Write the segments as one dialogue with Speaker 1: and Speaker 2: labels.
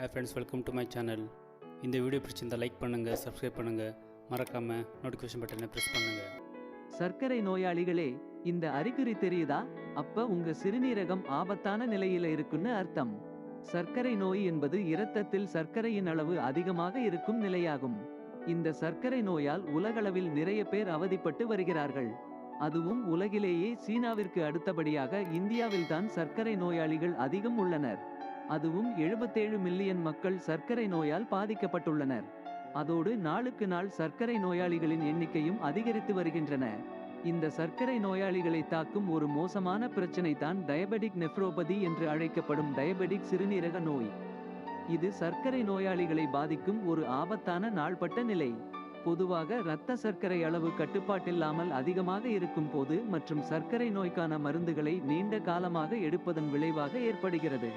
Speaker 1: Hi friends, welcome to my channel. இந்த video பிடிச்சிருந்தால் like பண்ணுங்கள், சப்ஸ்கிரைப் பண்ணுங்கள், மறக்காமல் நோட்டிஃபிகேஷன் பட்டனை ப்ரெஸ் பண்ணுங்கள்.
Speaker 2: சர்க்கரை நோயாளிகளே, இந்த அறிகுறி தெரியுதா? அப்ப உங்க சிறுநீரகம் ஆபத்தான நிலையில இருக்குன்னு அர்த்தம். சர்க்கரை நோய் என்பது இரத்தத்தில் சர்க்கரையின் அளவு அதிகமாக இருக்கும் நிலையாகும். இந்த சர்க்கரை நோயால் உலகளவில் நிறைய பேர் அவதிப்பட்டு வருகிறார்கள். அதுவும் உலகிலேயே சீனாவிற்கு அடுத்தபடியாக இந்தியாவில்தான் சர்க்கரை நோயாளிகள் அதிகம் உள்ளனர். அதுவும் 77 மில்லியன் மக்கள் சர்க்கரை நோயால் பாதிக்கப்பட்டுள்ளனர். அதோடு நாளுக்கு நாள் சர்க்கரை நோயாளிகளின் எண்ணிக்கையும் அதிகரித்து வருகின்றன. இந்த சர்க்கரை நோயாளிகளை தாக்கும் ஒரு மோசமான பிரச்சனை தான் டயபெட்டிக் நெஃப்ரோபதி என்று அழைக்கப்படும் டயபெட்டிக் சிறுநீரக நோய். இது சர்க்கரை நோயாளிகளை பாதிக்கும் ஒரு ஆபத்தான நாள்பட்ட நிலை. பொதுவாக இரத்த சர்க்கரை அளவு கட்டுப்பாட்டில்லாமல் அதிகமாக இருக்கும் போது மற்றும் சர்க்கரை நோய்க்கான மருந்துகளை நீண்ட காலமாக எடுப்பதன் விளைவாக ஏற்படுகிறது.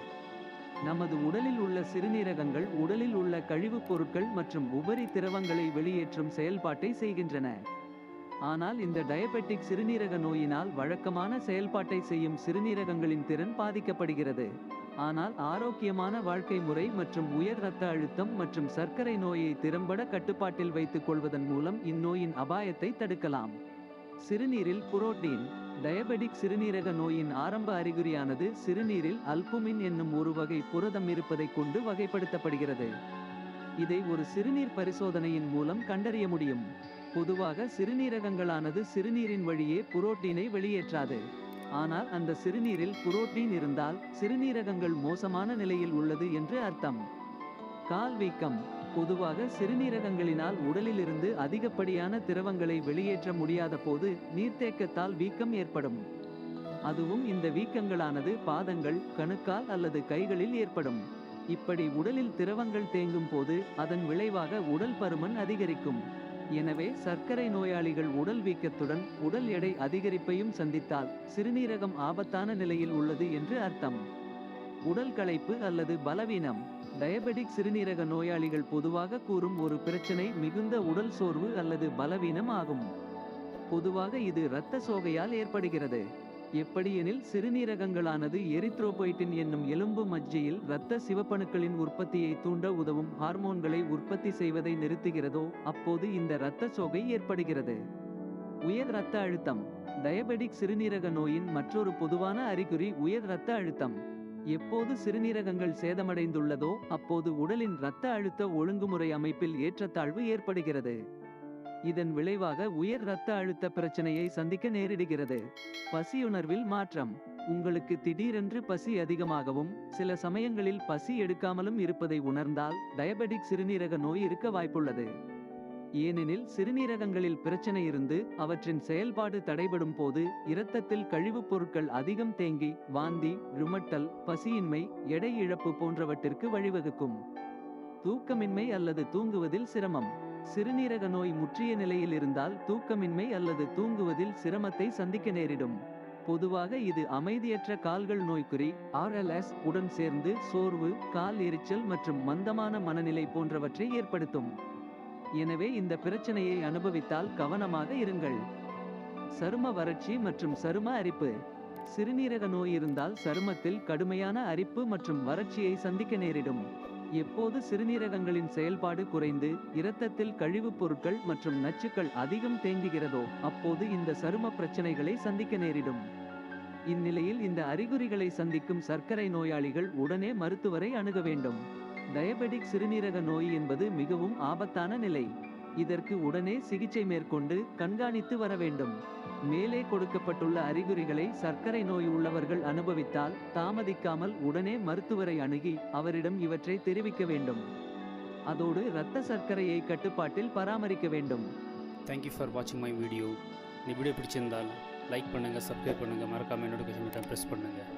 Speaker 2: நமது உடலில் உள்ள சிறுநீரகங்கள் உடலில் உள்ள கழிவுப் பொருட்கள் மற்றும் உபரி திரவங்களை வெளியேற்றும் செயல்பாட்டை செய்கின்றன. ஆனால் இந்த டயபெட்டிக் சிறுநீரக நோயினால் வழக்கமான செயல்பாட்டை செய்யும் சிறுநீரகங்களின் திறன் பாதிக்கப்படுகிறது. ஆனால் ஆரோக்கியமான வாழ்க்கை முறை மற்றும் உயர் இரத்த அழுத்தம் மற்றும் சர்க்கரை நோயை திறம்பட கட்டுப்பாட்டில் வைத்துக் கொள்வதன் மூலம் இந்நோயின் அபாயத்தை தடுக்கலாம். சிறுநீரில் புரோட்டீன். டயபெட்டிக் சிறுநீரக நோயின் ஆரம்ப அறிகுறியானது சிறுநீரில் அல்புமின் என்னும் ஒரு வகை புரதம் இருப்பதை கொண்டு வகைப்படுத்தப்படுகிறது. இதை ஒரு சிறுநீர் பரிசோதனையின் மூலம் கண்டறிய முடியும். பொதுவாக சிறுநீரகங்களானது சிறுநீரின் வழியே புரோட்டீனை வெளியேற்றாது. ஆனால் அந்த சிறுநீரில் புரோட்டீன் இருந்தால் சிறுநீரகங்கள் மோசமான நிலையில் உள்ளது என்று அர்த்தம். கால் வீக்கம். பொதுவாக சிறுநீரகங்களினால் உடலிலிருந்து அதிகப்படியான திரவங்களை வெளியேற்ற முடியாத போது நீர்த்தேக்கத்தால் வீக்கம் ஏற்படும். அதுவும் இந்த வீக்கங்களானது பாதங்கள், கணுக்கால் அல்லது கைகளில் ஏற்படும். இப்படி உடலில் திரவங்கள் தேங்கும் போது அதன் விளைவாக உடல் பருமன் அதிகரிக்கும். எனவே சர்க்கரை நோயாளிகள் உடல் வீக்கத்துடன் உடல் எடை அதிகரிப்பையும் சந்தித்தால் சிறுநீரகம் ஆபத்தான நிலையில் உள்ளது என்று அர்த்தம். உடல் களைப்பு அல்லது பலவீனம். டயபெட்டிக் சிறுநீரக நோயாளிகள் பொதுவாக கூறும் ஒரு பிரச்சனை மிகுந்த உடல் சோர்வு அல்லது பலவீனம் ஆகும். பொதுவாக இது இரத்த சோகையால் ஏற்படுகிறது. எப்படியெனில் சிறுநீரகங்களானது எரித்ரோபொய்டின் என்னும் எலும்பு மஜ்ஜையில் இரத்த சிவப்பணுக்களின் உற்பத்தியை தூண்ட உதவும் ஹார்மோன்களை உற்பத்தி செய்வதை நிறுத்துகிறதோ அப்போது இந்த இரத்த சோகை ஏற்படுகிறது. உயர் இரத்த அழுத்தம். டயபெட்டிக் சிறுநீரக நோயின் மற்றொரு பொதுவான அறிகுறி உயர் இரத்த அழுத்தம். எப்போது சிறுநீரகங்கள் சேதமடைந்துள்ளதோ அப்போது உடலின் இரத்த அழுத்த ஒழுங்குமுறை அமைப்பில் ஏற்றத்தாழ்வு ஏற்படுகிறது. இதன் விளைவாக உயர் இரத்த அழுத்த பிரச்சனையை சந்திக்க நேரிடுகிறது. பசியுணர்வில் மாற்றம். உங்களுக்கு திடீரென்று பசி அதிகமாகவும் சில சமயங்களில் பசி எடுக்காமலும் இருப்பதை உணர்ந்தால் டயபெட்டிக் சிறுநீரக நோய் இருக்க வாய்ப்புள்ளது. ஏனெனில் சிறுநீரகங்களில் பிரச்சனை இருந்து அவற்றின் செயல்பாடு தடைபடும் போது இரத்தத்தில் கழிவுப் பொருட்கள் அதிகம் தேங்கி வாந்தி, ருமட்டல், பசியின்மை, எடை இழப்பு போன்றவற்றிற்கு வழிவகுக்கும். தூக்கமின்மை அல்லது தூங்குவதில் சிரமம். சிறுநீரக நோய் முற்றிய நிலையில் இருந்தால் தூக்கமின்மை அல்லது தூங்குவதில் சிரமத்தை சந்திக்க நேரிடும். பொதுவாக இது அமைதியற்ற கால்கள் நோய்க்குறி RLS உடன் சேர்ந்து சோர்வு, கால் எரிச்சல் மற்றும் மந்தமான மனநிலை போன்றவற்றை ஏற்படுத்தும். எனவே இந்த பிரச்சனையை அனுபவித்தால் கவனமாக இருங்கள். சரும வறட்சி மற்றும் சரும அரிப்பு. சிறுநீரக நோய் இருந்தால் சருமத்தில் கடுமையான அரிப்பு மற்றும் வறட்சியை சந்திக்க நேரிடும். எப்போது சிறுநீரகங்களின் செயல்பாடு குறைந்து இரத்தத்தில் கழிவுப் பொருட்கள் மற்றும் நச்சுக்கள் அதிகம் தேங்குகிறதோ அப்போது இந்த சரும பிரச்சனைகளை சந்திக்க நேரிடும். இந்நிலையில் இந்த அறிகுறிகளை சந்திக்கும் சர்க்கரை நோயாளிகள் உடனே மருத்துவரை அணுக வேண்டும். டயபெட்டிக் சிறுநீரக நோய் என்பது மிகவும் ஆபத்தான நிலை. இதற்கு உடனே சிகிச்சை மேற்கொண்டு கண்காணித்து வர வேண்டும். மேலே கொடுக்கப்பட்டுள்ள அறிகுறிகளை சர்க்கரை நோய் உள்ளவர்கள் அனுபவித்தால் தாமதிக்காமல் உடனே மருத்துவரை அணுகி அவரிடம் இவற்றை தெரிவிக்க வேண்டும். அதோடு இரத்த சர்க்கரையை கட்டுப்பாட்டில் பராமரிக்க வேண்டும்.
Speaker 1: தேங்க்யூ ஃபார் வாட்சிங் மை வீடியோ. இந்த வீடியோ பிடிச்சிருந்தால் லைக் பண்ணுங்கள், சப்ஸ்கிரைப் பண்ணுங்கள், மறக்காமல் நோட்டிஃபிகேஷன் பட்டன் ப்ரெஸ் பண்ணுங்கள்.